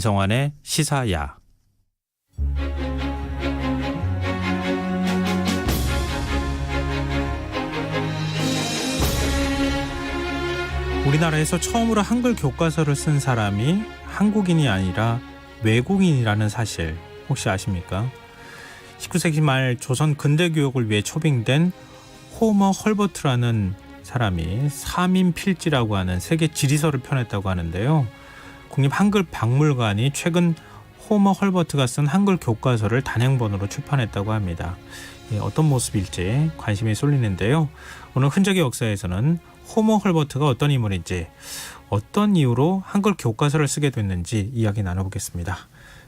안성환의 시사야. 우리나라에서 처음으로 한글 교과서를 쓴 사람이 한국인이 아니라 외국인이라는 사실 혹시 아십니까? 19세기 말 조선 근대 교육을 위해 초빙된 호머 헐버트라는 사람이 사민필지라고 하는 세계 지리서를 펴냈다고 하는데요. 국립한글박물관이 최근 호머 헐버트가 쓴 한글 교과서를 단행본으로 출판했다고 합니다. 어떤 모습일지 관심이 쏠리는데요. 오늘 흔적의 역사에서는 호머 헐버트가 어떤 인물인지, 어떤 이유로 한글 교과서를 쓰게 됐는지 이야기 나눠보겠습니다.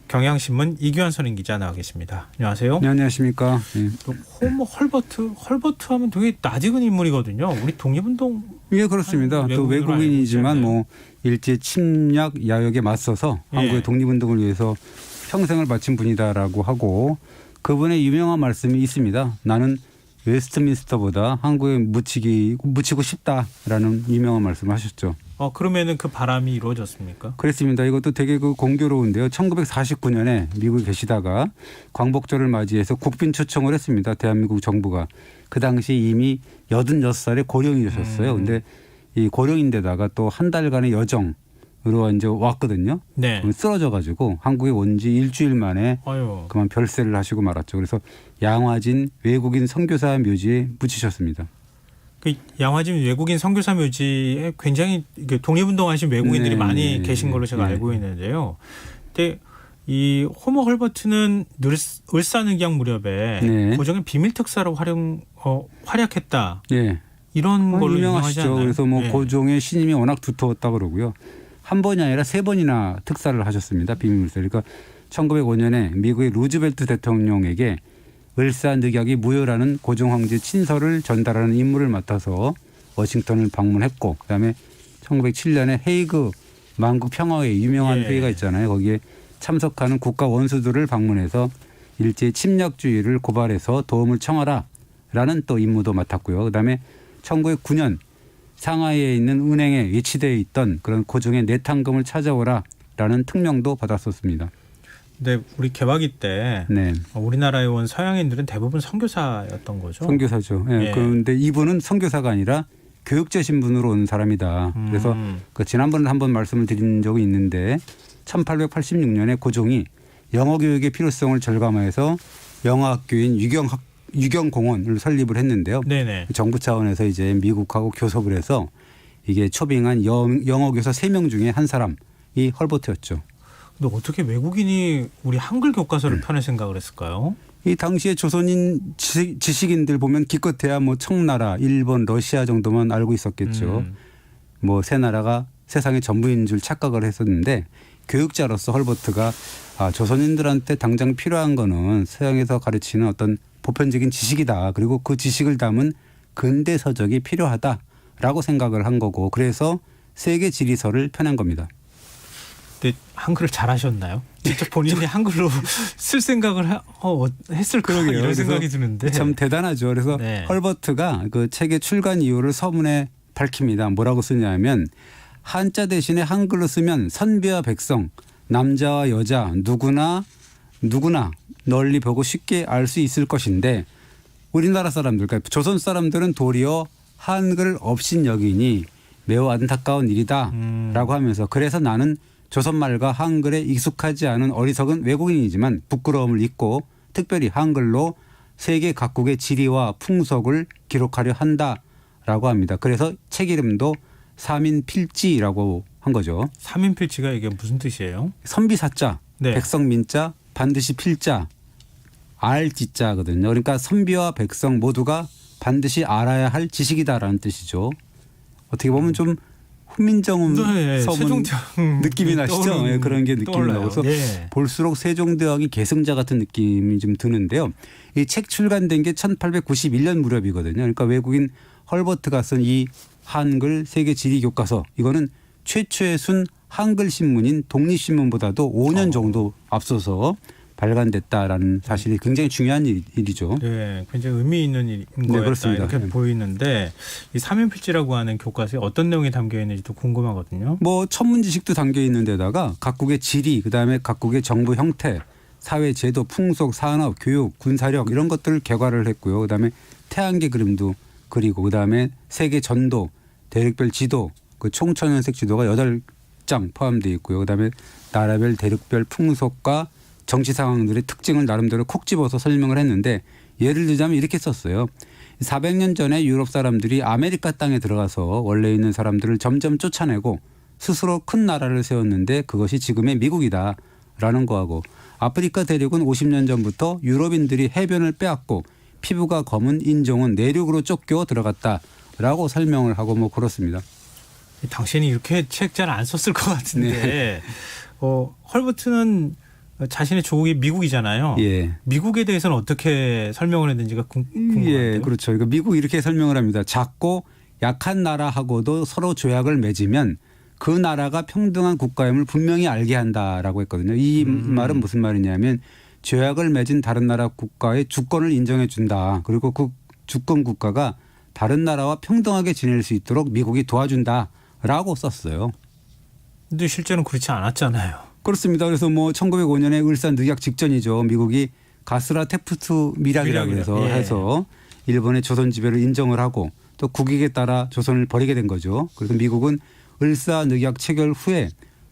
경향신문 이규환 선임기자 나와 계십니다. 안녕하세요. 네, 안녕하십니까. 네. 호머 헐버트 하면 되게 낯익은 인물이거든요. 우리 독립운동. 예, 그렇습니다. 또 외국인이지만 뭐 일제 침략 야역에 맞서서 한국의 독립운동을 위해서 평생을 바친 분이다라고 하고, 그분의 유명한 말씀이 있습니다. 나는 웨스트민스터보다 한국에 묻히고 싶다라는 유명한 말씀을 하셨죠. 그러면은 그 바람이 이루어졌습니까? 그렇습니다. 이것도 되게 공교로운데요. 1949년에 미국에 계시다가 광복절을 맞이해서 국빈 초청을 했습니다. 대한민국 정부가. 그 당시 이미 86살의 고령이셨어요. 근데 이 고령인데다가 또 한 달간의 여정으로 이제 왔거든요. 네. 쓰러져 가지고 한국에 온 지 일주일 만에 아유. 그만 별세를 하시고 말았죠. 그래서 양화진 외국인 선교사 묘지에 묻히셨습니다. 그 양화진 외국인 선교사 묘지에 굉장히 독립운동하신 외국인들이 많이 계신 걸로 제가 알고 있는데요. 근데 이 호머 헐버트는 을사늑양 무렵에 고종의 비밀 특사로 활약했다. 네. 이런 걸로 유명하시죠. 유명하지 않나요? 그래서 뭐 고종의 신임이 워낙 두터웠다 그러고요. 한 번이 아니라 3번이나 특사를 하셨습니다. 비밀물사. 그러니까 1905년에 미국의 루즈벨트 대통령에게 을사늑약이 무효라는 고종 황제 친서를 전달하는 임무를 맡아서 워싱턴을 방문했고, 그다음에 1907년에 헤이그 만국 평화회 유명한 회의가 있잖아요. 거기에 참석하는 국가 원수들을 방문해서 일제 침략주의를 고발해서 도움을 청하라라는 또 임무도 맡았고요. 그다음에 1909년 상하이에 있는 은행에 위치되어 있던 그런 고종의 내탕금을 찾아오라라는 특명도 받았었습니다. 네, 우리 개화기 때 우리나라에 온 서양인들은 대부분 선교사였던 거죠. 선교사죠. 네. 그런데 이분은 선교사가 아니라 교육자 신분으로 온 사람이다. 그래서 지난번에 한번 말씀을 드린 적이 있는데 1886년에 고종이 영어 교육의 필요성을 절감해서 영어학교인 유경공원을 설립을 했는데요. 네네. 정부 차원에서 이제 미국하고 교섭을 해서 이게 초빙한 영어 교사 3명 중에 한 사람이 헐버트였죠. 근데 어떻게 외국인이 우리 한글 교과서를 펴낼 생각을 했을까요? 이 당시에 조선인 지식인들 보면 기껏해야 뭐 청나라, 일본, 러시아 정도만 알고 있었겠죠. 뭐 세 나라가 세상의 전부인 줄 착각을 했었는데, 교육자로서 헐버트가 조선인들한테 당장 필요한 거는 서양에서 가르치는 어떤 보편적인 지식이다. 그리고 그 지식을 담은 근대 서적이 필요하다라고 생각을 한 거고, 그래서 세계 지리서를 펴낸 겁니다. 근데 한글을 잘하셨나요? 직접 본인이 한글로 쓸 생각을 했을까 이런 생각이 드는데. 참 대단하죠. 그래서 헐버트가 그 책의 출간 이유를 서문에 밝힙니다. 뭐라고 쓰냐면, 한자 대신에 한글로 쓰면 선비와 백성, 남자와 여자 누구나 널리 보고 쉽게 알 수 있을 것인데, 우리나라 사람들, 그러니까 조선 사람들은 도리어 한글 없인 여기니 매우 안타까운 일이다라고 하면서, 그래서 나는 조선말과 한글에 익숙하지 않은 어리석은 외국인이지만 부끄러움을 잊고 특별히 한글로 세계 각국의 지리와 풍속을 기록하려 한다라고 합니다. 그래서 책 이름도 사민필지라고 한 거죠. 사민필지가 이게 무슨 뜻이에요? 선비사자, 백성민자, 반드시 필자, 알지자거든요. 그러니까 선비와 백성 모두가 반드시 알아야 할 지식이다라는 뜻이죠. 어떻게 보면 좀 훈민정음 서문 느낌이 나시죠? 그런 게 느낌이 나서 볼수록 세종대왕이 계승자 같은 느낌이 좀 드는데요. 이 책 출간된 게 1891년 무렵이거든요. 그러니까 외국인 헐버트가 쓴 이 한글 세계 지리 교과서, 이거는 최초의 순 한글 신문인 독립신문보다도 5년 정도 앞서서 발간됐다라는 사실이 굉장히 중요한 일이죠. 네, 굉장히 의미 있는 일인 거였다 그렇습니다. 이렇게 보이는데 이 사면필지라고 하는 교과서에 어떤 내용이 담겨 있는지도 궁금하거든요. 뭐 천문지식도 담겨 있는 데다가 각국의 지리, 그다음에 각국의 정부 형태, 사회 제도, 풍속, 산업, 교육, 군사력 이런 것들을 개괄을 했고요. 그다음에 태양계 그림도 그리고 그다음에 세계 전도, 대륙별 지도, 그 총천연색 지도가 8장 포함되어 있고요. 그다음에 나라별 대륙별 풍속과 정치 상황들의 특징을 나름대로 콕 집어서 설명을 했는데 예를 들자면 이렇게 썼어요. 400년 전에 유럽 사람들이 아메리카 땅에 들어가서 원래 있는 사람들을 점점 쫓아내고 스스로 큰 나라를 세웠는데 그것이 지금의 미국이다라는 거하고 아프리카 대륙은 50년 전부터 유럽인들이 해변을 빼앗고 피부가 검은 인종은 내륙으로 쫓겨 들어갔다라고 설명을 하고 뭐 그렇습니다. 당신이 이렇게 책 잘 안 썼을 것 같은데 헐버트는 자신의 조국이 미국이잖아요. 예. 미국에 대해서는 어떻게 설명을 했는지가 궁금한데요. 예, 그렇죠. 그러니까 미국 이렇게 설명을 합니다. 작고 약한 나라하고도 서로 조약을 맺으면 그 나라가 평등한 국가임을 분명히 알게 한다라고 했거든요. 이 말은 무슨 말이냐면 조약을 맺은 다른 나라 국가의 주권을 인정해 준다. 그리고 그 주권 국가가 다른 나라와 평등하게 지낼 수 있도록 미국이 도와준다라고 썼어요. 근데 실제는 그렇지 않았잖아요. 그렇습니다. 그래서 뭐 1905년에 을사 늑약 직전이죠. 미국이 가스라 테프트 밀약이라고 해서 일본의 조선 지배를 인정을 하고 또 국익에 따라 조선을 버리게 된 거죠. 그래서 미국은 을사 늑약 체결 후에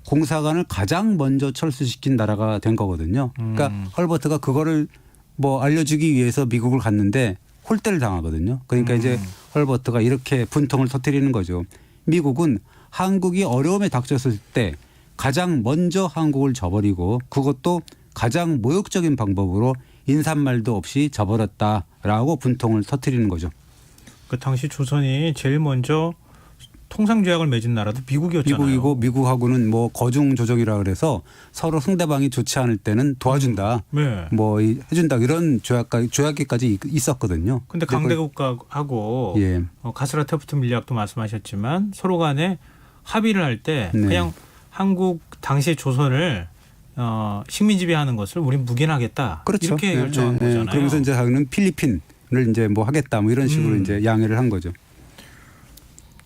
공사관을 가장 먼저 철수시킨 나라가 된 거거든요. 그러니까 헐버트가 그거를 뭐 알려주기 위해서 미국을 갔는데 홀대를 당하거든요. 그러니까 이제 헐버트가 이렇게 분통을 터뜨리는 거죠. 미국은 한국이 어려움에 닥쳤을 때 가장 먼저 한국을 저버리고 그것도 가장 모욕적인 방법으로 인사말도 없이 저버렸다라고 분통을 터뜨리는 거죠. 그 당시 조선이 제일 먼저 통상조약을 맺은 나라도 미국이었잖아요. 미국이고 미국하고는 뭐 거중조정이라 그래서 서로 상대방이 좋지 않을 때는 도와준다. 네. 뭐 해준다 이런 조약까지 있었거든요. 근데 강대국가하고 가스라 테프트 밀약도 말씀하셨지만 서로 간에 합의를 할 때 그냥 한국 당시 조선을 식민지배하는 것을 우린 묵인하겠다. 그렇죠. 이렇게 결정한 거잖아요. 그러면서 이제 자기는 필리핀을 이제 뭐 하겠다 뭐 이런 식으로 이제 양해를 한 거죠.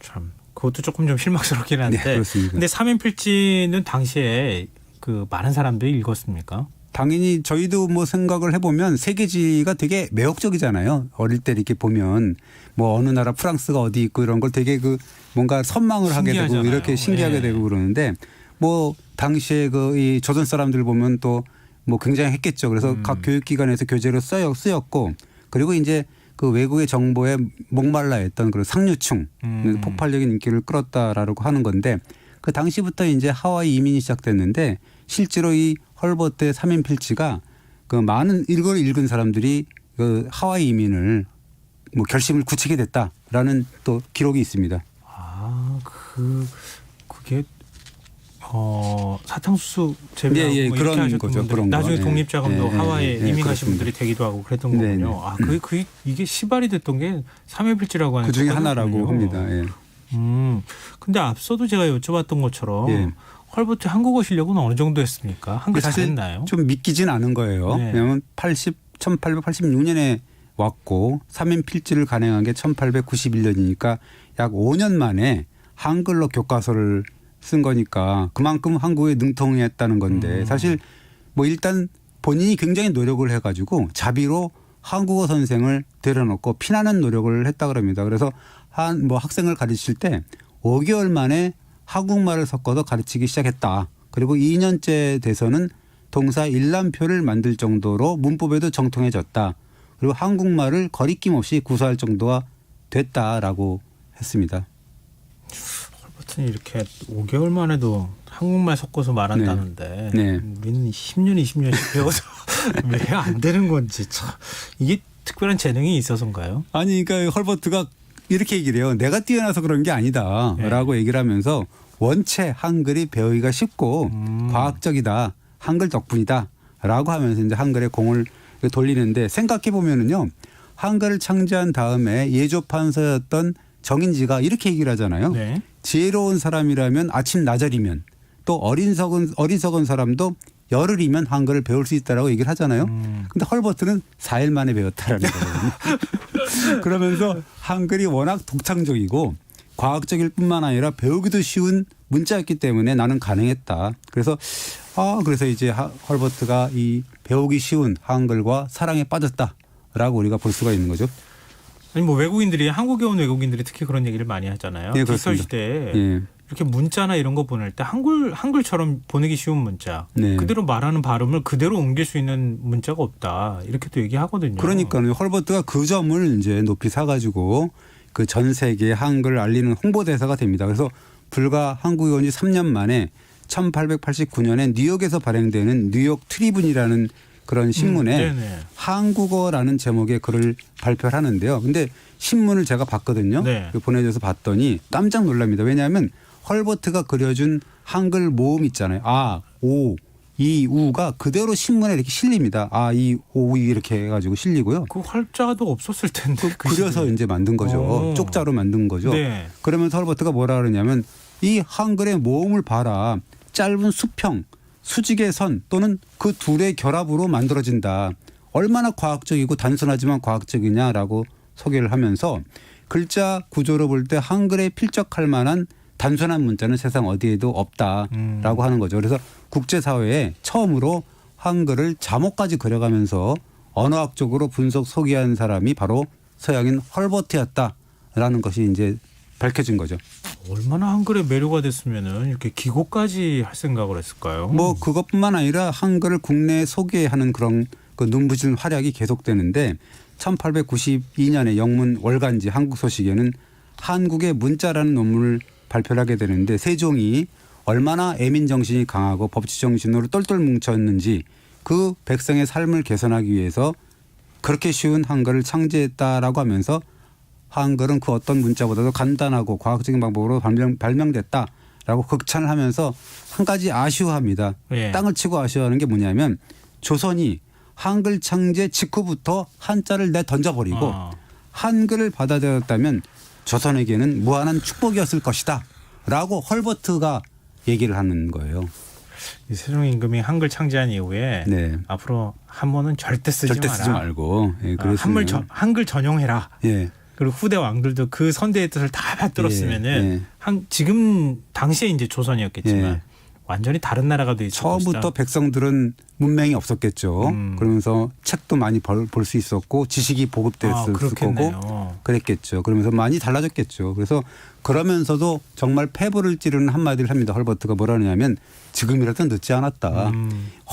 참 그것도 조금 좀 실망스럽긴 한데. 네, 그렇습니다. 근데 사면필지는 당시에 그 많은 사람들이 읽었습니까? 당연히 저희도 뭐 생각을 해보면 세계지가 되게 매혹적이잖아요. 어릴 때 이렇게 보면 뭐 어느 나라 프랑스가 어디 있고 이런 걸 되게 그 뭔가 선망을 하게 되고 이렇게 신기하게 되고 그러는데 뭐 당시에 그 이 조선 사람들 보면 또 뭐 굉장히 했겠죠. 그래서 각 교육기관에서 교재로 쓰였고 그리고 이제 그 외국의 정보에 목말라 했던 그런 상류층 폭발적인 인기를 끌었다라고 하는 건데 그 당시부터 이제 하와이 이민이 시작됐는데 실제로 이 헐버트의 사면필지가 그 많은 이걸 읽은 사람들이 그 하와이 이민을 뭐 결심을 굳히게 됐다라는 또 기록이 있습니다. 아, 그게 사탕수수 재배하고 뭐 그런 이렇게 하셨던 거죠. 분들이 그런 거. 나중에 독립자금도 하와이에 이민 가신 분들이 되기도 하고 그랬던 거군요. 아, 이게 시발이 됐던 게 사면필지라고 하는 그 중에 하나라고 합니다. 근데 앞서도 제가 여쭤봤던 것처럼 헐버트 한국어 실력은 어느 정도 했습니까? 한국어 잘했나요? 좀 믿기진 않은 거예요. 왜냐하면 1886년에 왔고 사면필지를 간행한 게 1891년이니까 약 5년 만에 한글로 교과서를 쓴 거니까 그만큼 한국에 능통했다는 건데 사실 뭐 일단 본인이 굉장히 노력을 해가지고 자비로 한국어 선생을 데려놓고 피나는 노력을 했다 그럽니다. 그래서 뭐 학생을 가르칠 때 5개월 만에 한국말을 섞어서 가르치기 시작했다. 그리고 2년째 돼서는 동사 일람표를 만들 정도로 문법에도 정통해졌다. 그리고 한국말을 거리낌 없이 구사할 정도가 됐다라고 했습니다. 헐버트는 이렇게 5개월 만에도 한국말 섞어서 말한다는데 우리는 10년, 20년씩 배워서 왜 안 되는 건지 참 이게 특별한 재능이 있어서인가요? 아니 그러니까 헐버트가 이렇게 얘기를 해요. 내가 뛰어나서 그런 게 아니다라고 얘기를 하면서 원체 한글이 배우기가 쉽고 과학적이다. 한글 덕분이다라고 하면서 이제 한글에 공을 돌리는데 생각해 보면은요. 한글을 창제한 다음에 예조판서였던 정인지가 이렇게 얘기를 하잖아요. 지혜로운 사람이라면 아침 나절이면 또 어리석은 사람도 열흘이면 한글을 배울 수 있다라고 얘기를 하잖아요. 근데 헐버트는 4일 만에 배웠다라는 거거든요. 그러면서 한글이 워낙 독창적이고 과학적일 뿐만 아니라 배우기도 쉬운 문자였기 때문에 나는 가능했다. 그래서 이제 헐버트가 이 배우기 쉬운 한글과 사랑에 빠졌다라고 우리가 볼 수가 있는 거죠. 아니 뭐 외국인들이 한국에 온 외국인들이 특히 그런 얘기를 많이 하잖아요. 예, 기술 시대에 예. 이렇게 문자나 이런 거 보낼 때 한글처럼 보내기 쉬운 문자, 네. 그대로 말하는 발음을 그대로 옮길 수 있는 문자가 없다. 이렇게 또 얘기하거든요. 그러니까요. 헐버트가 그 점을 이제 높이 사가지고 그 전 세계에 한글을 알리는 홍보대사가 됩니다. 그래서 불과 한국에 온 지 3년 만에 1889년에 뉴욕에서 발행되는 뉴욕 트리뷴이라는 그런 신문에 한국어라는 제목의 글을 발표를 하는데요. 근데 신문을 제가 봤거든요. 네. 보내줘서 봤더니 깜짝 놀랍니다. 왜냐하면 헐버트가 그려준 한글 모음 있잖아요. 아, 오, 이, 우가 그대로 신문에 이렇게 실립니다. 아, 이, 오, 이 이렇게 해가지고 실리고요. 그 활자도 없었을 텐데. 그려서 이제 만든 거죠. 쪽자로 만든 거죠. 네. 그러면서 헐버트가 뭐라 그러냐면 이 한글의 모음을 봐라. 짧은 수평, 수직의 선 또는 그 둘의 결합으로 만들어진다. 얼마나 과학적이고 단순하지만 과학적이냐라고 소개를 하면서 글자 구조로 볼 때 한글에 필적할 만한 단순한 문자는 세상 어디에도 없다라고 하는 거죠. 그래서 국제사회에 처음으로 한글을 자목까지 그려가면서 언어학적으로 분석 소개한 사람이 바로 서양인 헐버트였다라는 것이 이제 밝혀진 거죠. 얼마나 한글에 매료가 됐으면은 이렇게 기고까지 할 생각을 했을까요? 뭐 그것뿐만 아니라 한글을 국내에 소개하는 그런 그 눈부신 활약이 계속되는데 1892년에 영문 월간지 한국소식에는 한국의 문자라는 논문을 발표를 하게 되는데 세종이 얼마나 애민 정신이 강하고 법치 정신으로 똘똘 뭉쳤는지 그 백성의 삶을 개선하기 위해서 그렇게 쉬운 한글을 창제했다라고 하면서 한글은 그 어떤 문자보다도 간단하고 과학적인 방법으로 발명됐다라고 극찬을 하면서 한 가지 아쉬워합니다. 예. 땅을 치고 아쉬워하는 게 뭐냐면 조선이 한글 창제 직후부터 한자를 내던져버리고 한글을 받아들였다면 조선에게는 무한한 축복이었을 것이다 라고 헐버트가 얘기를 하는 거예요. 이 세종 임금이 한글 창제한 이후에 네. 앞으로 한문은 절대 쓰지 절대 쓰지 말고. 예, 한글 전용해라. 예. 그리고 후대 왕들도 그 선대의 뜻을 다 받들었으면은 예. 지금 당시에 이제 조선이었겠지만 예. 완전히 다른 나라가 돼 있을 것이다. 처음부터 백성들은 문맹이 없었겠죠. 그러면서 책도 많이 볼 수 있었고 지식이 보급됐을 거고 그랬겠죠. 그러면서 많이 달라졌겠죠. 그래서 그러면서도 정말 패부를 찌르는 한마디를 합니다. 헐버트가 뭐라 하냐면 지금이라도 늦지 않았다.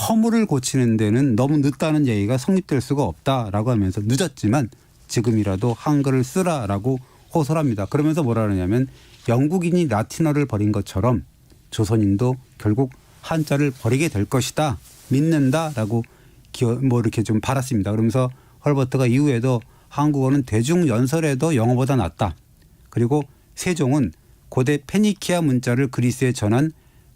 허물을 고치는 데는 너무 늦다는 얘기가 성립될 수가 없다라고 하면서 늦었지만 지금이라도 한글을 쓰라라고 호소를 합니다. 그러면서 뭐라 하냐면 영국인이 라틴어를 버린 것처럼 조선인도 결국 한자를 버리게 될 것이다. 믿는다라고 뭐 이렇게 좀 바랐습니다. 그러면서 헐버트가 이후에도 한국어는 대중연설에도 영어보다 낫다. 그리고 세종은 고대 페니키아 문자를 그리스에 전한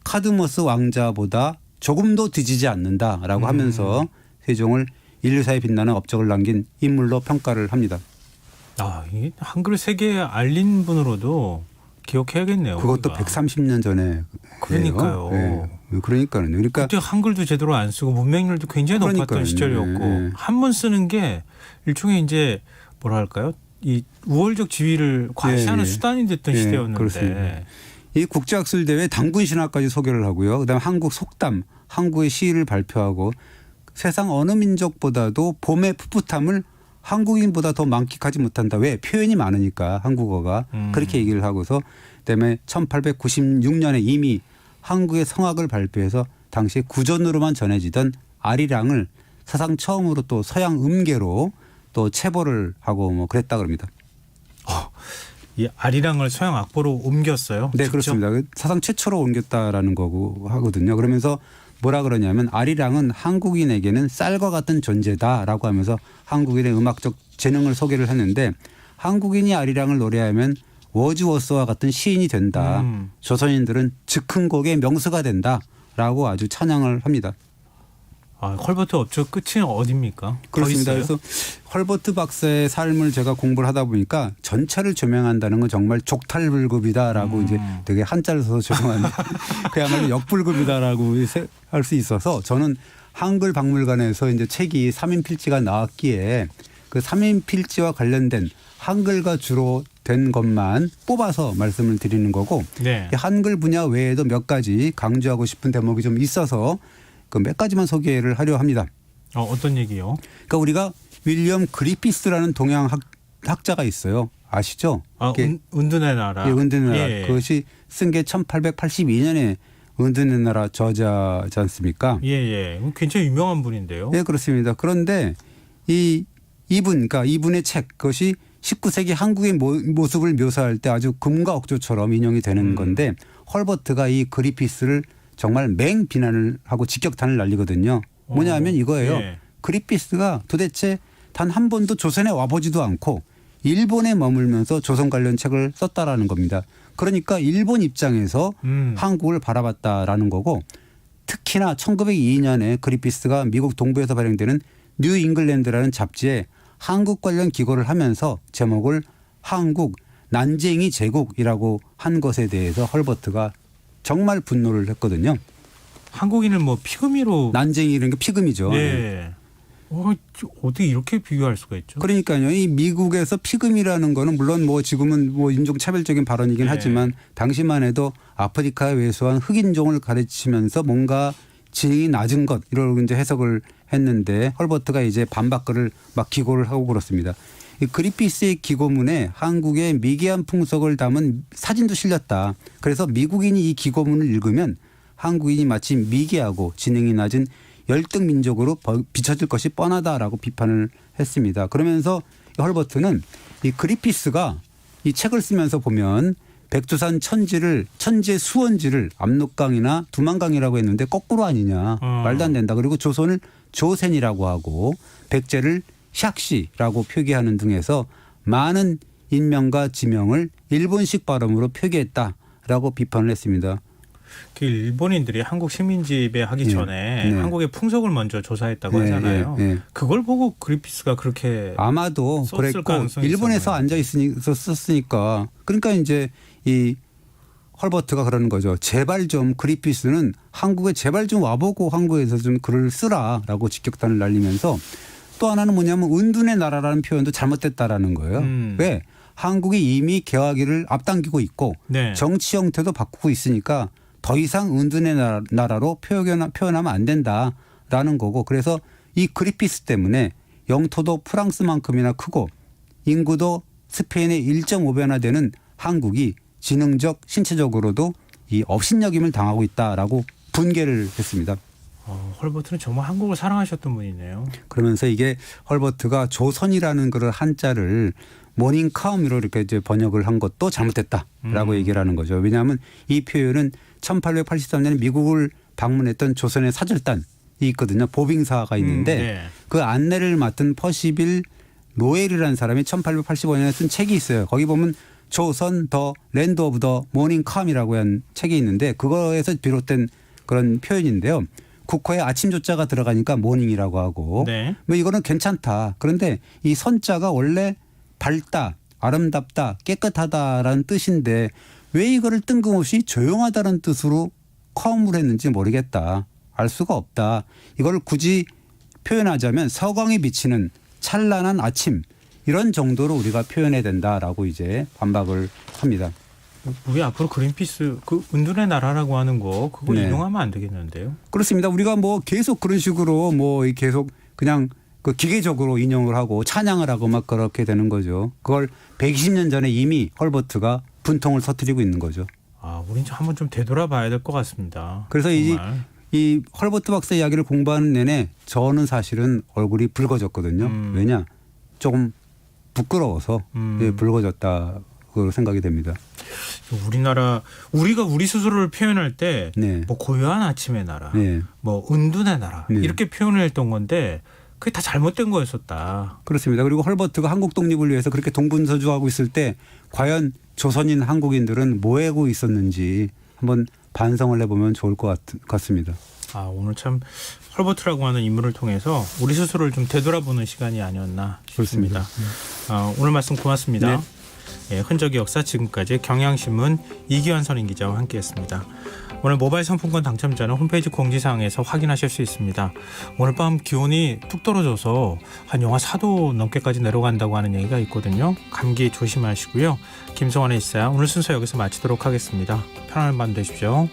카드모스 왕자보다 조금도 뒤지지 않는다라고 하면서 세종을 인류사에 빛나는 업적을 남긴 인물로 평가를 합니다. 이 한글을 세계에 알린 분으로도 기억해야겠네요. 그것도 우리가. 130년 전에. 그러니까요. 네. 그러니까요. 그러니까 그때 한글도 제대로 안 쓰고 문맹률도 굉장히 높았던 시절이었고 네. 한문 쓰는 게 일종의 이제 뭐랄까요? 이 우월적 지위를 과시하는 수단이 됐던 시대였는데. 그렇습니다. 이 국제학술대회 단군 신화까지 소개를 하고요. 그다음에 한국 속담, 한국의 시를 발표하고 세상 어느 민족보다도 봄의 풋풋함을 한국인보다 더 만끽하지 못한다. 왜? 표현이 많으니까 한국어가. 그렇게 얘기를 하고서 그다음에 1896년에 이미 한국의 성악을 발표해서 당시 구전으로만 전해지던 아리랑을 사상 처음으로 또 서양 음계로 또 체보를 하고 뭐 그랬다 그럽니다. 이 아리랑을 서양 악보로 옮겼어요? 네, 직접? 그렇습니다. 사상 최초로 옮겼다라는 거고 하거든요. 그러면서 뭐라 그러냐면 아리랑은 한국인에게는 쌀과 같은 존재다라고 하면서 한국인의 음악적 재능을 소개를 했는데 한국인이 아리랑을 노래하면 워즈워스와 같은 시인이 된다. 조선인들은 즉흥곡의 명수가 된다라고 아주 찬양을 합니다. 아, 헐버트 업적 끝이 어디입니까? 그렇습니다. 그래서 헐버트 박사의 삶을 제가 공부를 하다 보니까 전체를 조명한다는 건 정말 족탈불급이다라고 이제 되게 한자를 써서 죄송한데 그야말로 역불급이다라고 할 수 있어서 저는 한글 박물관에서 이제 책이 3인 필지가 나왔기에 그 3인 필지와 관련된 한글과 주로 된 것만 뽑아서 말씀을 드리는 거고 네. 이 한글 분야 외에도 몇 가지 강조하고 싶은 대목이 좀 있어서 그 몇 가지만 소개를 하려 합니다. 어떤 얘기요? 그러니까 우리가 윌리엄 그리피스라는 동양 학자가 있어요. 아시죠? 아, 은둔의 나라. 예, 은둔의 나라. 예. 그것이 쓴 게 1882년에 은둔의 나라 저자지 않습니까? 예. 굉장히 유명한 분인데요. 네, 그렇습니다. 그런데 그러니까 이분의 책 그것이 19세기 한국의 모습을 묘사할 때 아주 금과 억조처럼 인용이 되는 건데 헐버트가 이 그리피스를 정말 맹비난을 하고 직격탄을 날리거든요. 뭐냐면 이거예요. 예. 그리피스가 도대체 단 한 번도 조선에 와보지도 않고 일본에 머물면서 조선 관련 책을 썼다라는 겁니다. 그러니까 일본 입장에서 한국을 바라봤다라는 거고 특히나 1902년에 그리피스가 미국 동부에서 발행되는 뉴 잉글랜드라는 잡지에 한국 관련 기고를 하면서 제목을 한국 난쟁이 제국이라고 한 것에 대해서 헐버트가 정말 분노를 했거든요. 한국인을 뭐 피그미로 난쟁이 이런 게 피그미죠. 예. 어떻게 이렇게 비교할 수가 있죠? 그러니까요. 이 미국에서 피그미라는 거는 물론 뭐 지금은 뭐 인종차별적인 발언이긴 네. 하지만 당시만 해도 아프리카에 외소한 흑인종을 가르치면서 뭔가 지능이 낮은 것 이런 이제 해석을 했는데 헐버트가 이제 반박글을 막 기고를 하고 그렇습니다. 이 그리피스의 기고문에 한국의 미개한 풍속을 담은 사진도 실렸다. 그래서 미국인이 이 기고문을 읽으면 한국인이 마치 미개하고 지능이 낮은 열등 민족으로 비춰질 것이 뻔하다라고 비판을 했습니다. 그러면서 헐버트는 이 그리피스가 이 책을 쓰면서 보면 백두산 천지의 수원지를 압록강이나 두만강이라고 했는데 거꾸로 아니냐. 말도 안 된다. 그리고 조선을 조센이라고 하고 백제를 샥시라고 표기하는 등에서 많은 인명과 지명을 일본식 발음으로 표기했다라고 비판을 했습니다. 그 일본인들이 한국 식민지배 하기 전에 한국의 풍속을 먼저 조사했다고 하잖아요. 그걸 보고 그리피스가 그렇게 아마도 그랬고 일본에서 앉아 있었으니까 그러니까 이제 이 헐버트가 그러는 거죠. 제발 좀 그리피스는 한국에 제발 좀 와보고 한국에서 좀 글을 쓰라라고 직격탄을 날리면서 또 하나는 뭐냐면 은둔의 나라라는 표현도 잘못됐다라는 거예요. 왜? 한국이 이미 개화기를 앞당기고 있고 정치 형태도 바꾸고 있으니까 더 이상 은둔의 나라로 표현하면 안 된다라는 거고 그래서 이 그리피스 때문에 영토도 프랑스만큼이나 크고 인구도 스페인의 1.5배나 되는 한국이 지능적 신체적으로도 이 업신여김을 당하고 있다라고 분개를 했습니다. 헐버트는 정말 한국을 사랑하셨던 분이네요. 그러면서 이게 헐버트가 조선이라는 그런 한자를 모닝캄으로 이렇게 이제 번역을 한 것도 잘못됐다라고 얘기를 하는 거죠. 왜냐하면 이 표현은 1883년에 미국을 방문했던 조선의 사절단이 있거든요. 보빙사가 있는데 그 안내를 맡은 퍼시빌 노엘이라는 사람이 1885년에 쓴 책이 있어요. 거기 보면 조선 더 랜드 오브 더 모닝캄이라고 한 책이 있는데 그거에서 비롯된 그런 표현인데요. 국호에 아침 조자가 들어가니까 모닝이라고 하고 뭐 이거는 괜찮다. 그런데 이 선자가 원래 밝다, 아름답다, 깨끗하다라는 뜻인데 왜 이거를 뜬금없이 조용하다는 뜻으로 컴을 했는지 모르겠다. 알 수가 없다. 이걸 굳이 표현하자면 서광이 비치는 찬란한 아침 이런 정도로 우리가 표현해야 된다라고 이제 반박을 합니다. 우리 앞으로 그린피스 그 은둔의 나라라고 하는 거 그거 인용하면 안 되겠는데요? 그렇습니다. 우리가 뭐 계속 그런 식으로 뭐 계속 그냥 그 기계적으로 인용을 하고 찬양을 하고 막 그렇게 되는 거죠. 그걸 120년 전에 이미 헐버트가 분통을 터뜨리고 있는 거죠. 우린 한번 좀 되돌아봐야 될 것 같습니다. 그래서 이 헐버트 박사 이야기를 공부하는 내내 저는 사실은 얼굴이 붉어졌거든요. 왜냐? 조금 부끄러워서 붉어졌다고 생각이 됩니다. 우리가 우리 스스로를 표현할 때 뭐 고요한 아침의 나라, 뭐 은둔의 나라 이렇게 표현을 했던 건데 그게 다 잘못된 거였었다. 그렇습니다. 그리고 헐버트가 한국 독립을 위해서 그렇게 동분서주하고 있을 때 과연 조선인 한국인들은 뭐 하고 있었는지 한번 반성을 해보면 좋을 것 같습니다. 오늘 참 헐버트라고 하는 인물을 통해서 우리 스스로를 좀 되돌아보는 시간이 아니었나 싶습니다. 오늘 말씀 고맙습니다. 네. 예, 흔적의 역사 지금까지 경향신문 이기환 선임 기자와 함께했습니다. 오늘 모바일 상품권 당첨자는 홈페이지 공지사항에서 확인하실 수 있습니다. 오늘 밤 기온이 뚝 떨어져서 한 영하 4도 넘게까지 내려간다고 하는 얘기가 있거든요. 감기 조심하시고요. 김성환의 일사 오늘 순서 여기서 마치도록 하겠습니다. 편안한 밤 되십시오.